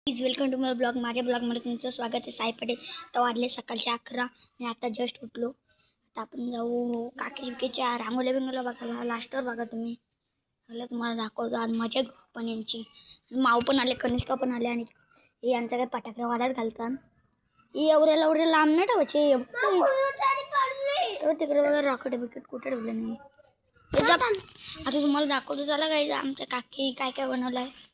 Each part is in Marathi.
Please welcome to my blog. माझ्या ब्लॉगमध्ये तुमचं स्वागत आहे. साई पटेल. तर वाजले सकाळचे 11. मी आता जस्ट उठलो. आता आपण जाऊ काकीच्या रांगोल्या बिंगोल्या बघायला. लास्टवर बघा तुम्ही. मला तुम्हाला दाखवतो आज मजा पण यांची. माऊ पण आले, कनिष्का पण आले आणि हे यांचा काय पटाक्या वाड्यात घालतात. हे एवढ्या लांब नाही ठेवायचे. तिकडे बघा रॉकेट बिकेट कुठे ठेवलं नाही. आता तुम्हाला दाखवतो. चला काय आमच्या काकी काय काय बनवलं आहे.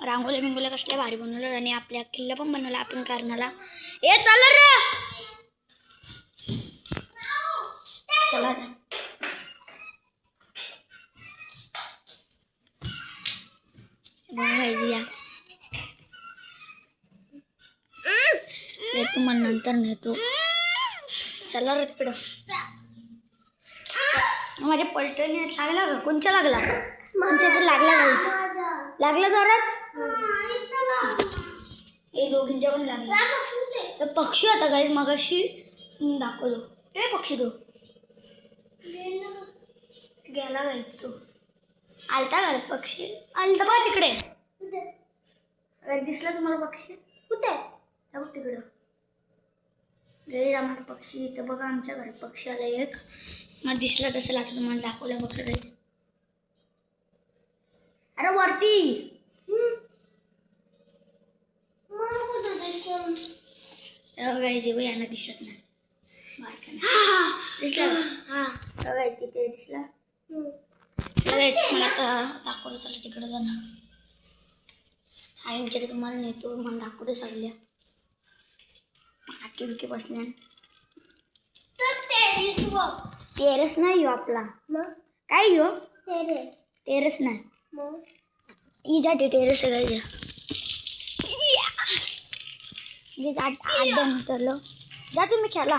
रांगोल्या बिंगोल्या कसल्या भारी बनवलं आणि आपल्या किल्ला पण बनवला आपण कारणाला. ए चला रे, चला या तुम्हाला नंतर नेतो. चला रे तिकडं. माझ्या पलटणी लागला का? कोणच्या लागला? लागला जोरात. हे दोघींच्या पण लागला. तर पक्षी होता काही मगाशी दाखवतो. ते पक्षी तो गेला गाई. तो आलता का पक्षी? आलता बघा तिकडे. दिसला तुम्हाला पक्षी? कुठे बघ तिकडं. आम्हाला पक्षी इथं बघा. आमच्या घरात पक्षी आला एक. मला दिसला तसं लागतं. तुम्हाला दाखवलं बघा काही. अरे वरती यांना दिसत नाही. दिसला तिथे दिसला. मला आता दाखवलं. चला तिकडे जाणार. आई विचार तुम्हाला नेतो. मला दाखवते सगळ्या आकी बिकी बसल्या. टेरेस नाही हो आपला. काय हो? टेरेस नाही. इजा टेरेस आहे का? उतरलो. जा तुम्ही खेळा.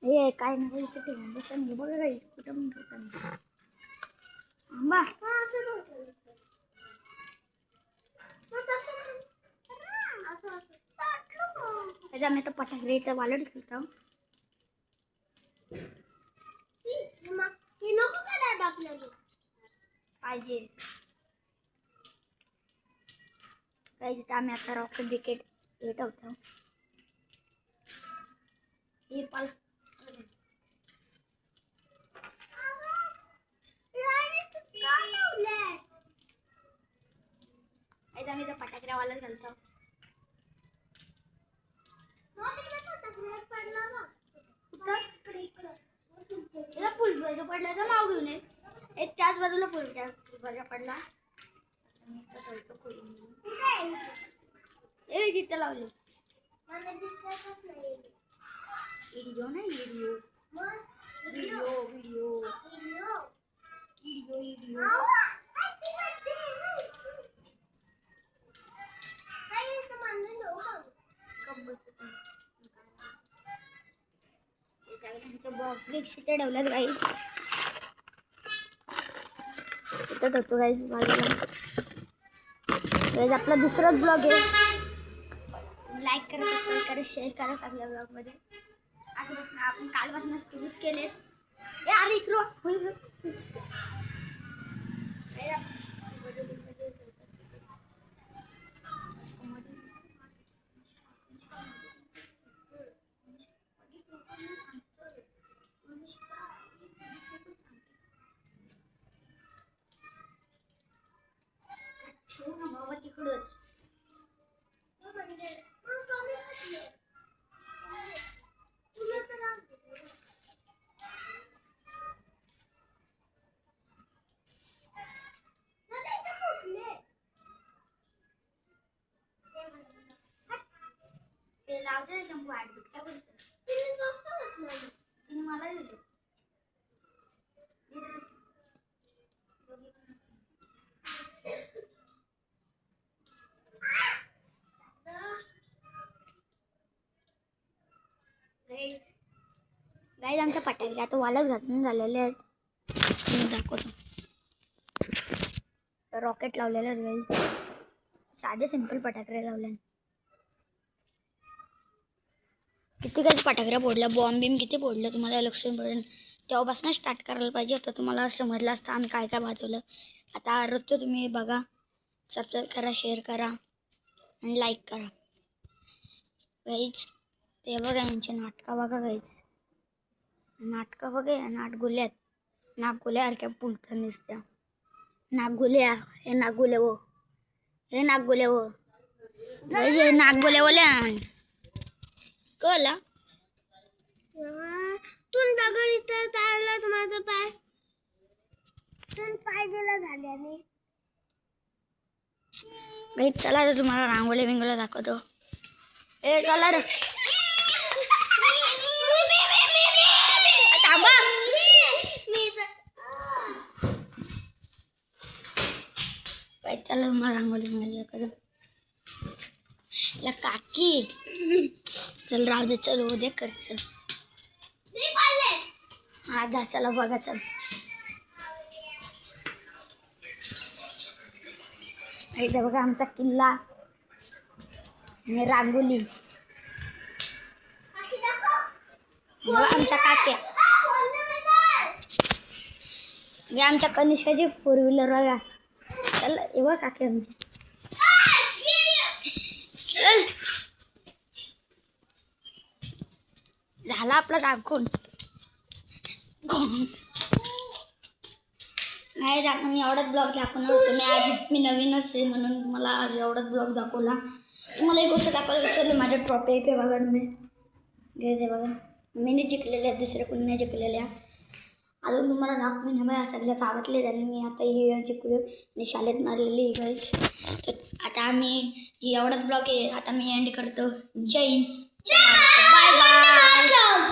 हे काय नाही इथे बघा काही कुठं आम्ही तर पटाकडे इथं वालट खेळतो. पाहिजे काही तिथं आम्ही आता रॉकेट बिकेट येत होतो. हे पाल आम्ही तर पटाकऱ्यावालाच घालतो. फुल पडला तर माव घेऊन ये. त्याच बाजूला फुल पडला. तिथं लावले. व्हिडिओ नाही video video video video video. Box इथे ठेवल्यात काही. इथं ठेवतो काही बाजूला. आपला दुसरा ब्लॉग आहे. लाईक करा, सबस्क्राईब करा, शेअर करा सगळ्या ब्लॉगमध्ये. आजपासून आपण कालपासून सुरू केले. अरे इकडं बाबा तिकडच. लावते शंभू आठ काय बोलतो. तिने मला दिलं. गाईज आमच्या पटाके आता वालाच घालून झालेले आहेत. मी दाखवतो. रॉकेट लावलेलं आहेत गाईज. साधे सिंपल पटाके लावले. किती काही फटाकड्या फोडल्या. बॉम्ब बिम किती फोडलं तुम्हाला लक्ष पडेल. तेव्हापासून स्टार्ट करायला पाहिजे होतं, तुम्हाला समजलं असतं आम्ही काय काय वाजवलं. आता रोजचं तुम्ही बघा, सबस्क्राईब करा, शेअर करा आणि लाईक करा गाईज. ते बघा यांचे नाटकं बघा गाईज, नाटकं बघा, नाटगुल्यात नागगुल्यासारख्या पुलत दिसत्या. नागगुल्या, हे नागगुल्या हो, हे नागगुल्या हो गाईज, हे नागगुल्या बोल्या कळला. तू दगड इथं टाळला माझा पाय, पाय दिला झाल्याने. गाईज चला तर तुम्हाला रांगोळी बिंगोळी दाखवतो. ए चला रे, थांबा. गाईज चला तुम्हाला रांगोळी बिंगोळी दाखवतो. या काकी चल राहू दे, चल उद्या कर, चल हा जा, चला बघा, चल इथं बघा आमचा किल्ला आणि रांगोली. बघा आमच्या काक्या, हे आमच्या कनिष्काची 4 व्हीलर बघा. चला हे बघा काकी आमची. झाला आपला दाखवून. नाही दाखवून एवढाच ब्लॉग दाखवणार होतो मी आज. मी नवीनच आहे म्हणून मला आज एवढाच ब्लॉग दाखवला. तुम्हाला एक गोष्ट दाखवायला विसरली, माझ्या ट्रॉफी आहे बघा तुम्ही, घ्यायचे बघा, मी नाही जिंकलेल्या, दुसऱ्या कोणी नाही जिंकलेल्या. अजून तुम्हाला दाखवून हे बघा सगळ्या गावातले झाले. मी आता हे जिंकलो, मी शाळेत मारलेली गाईज. तर आता आम्ही एवढाच ब्लॉग आहे, आता मी एंड करतो. जय हिंद, बाय बाय.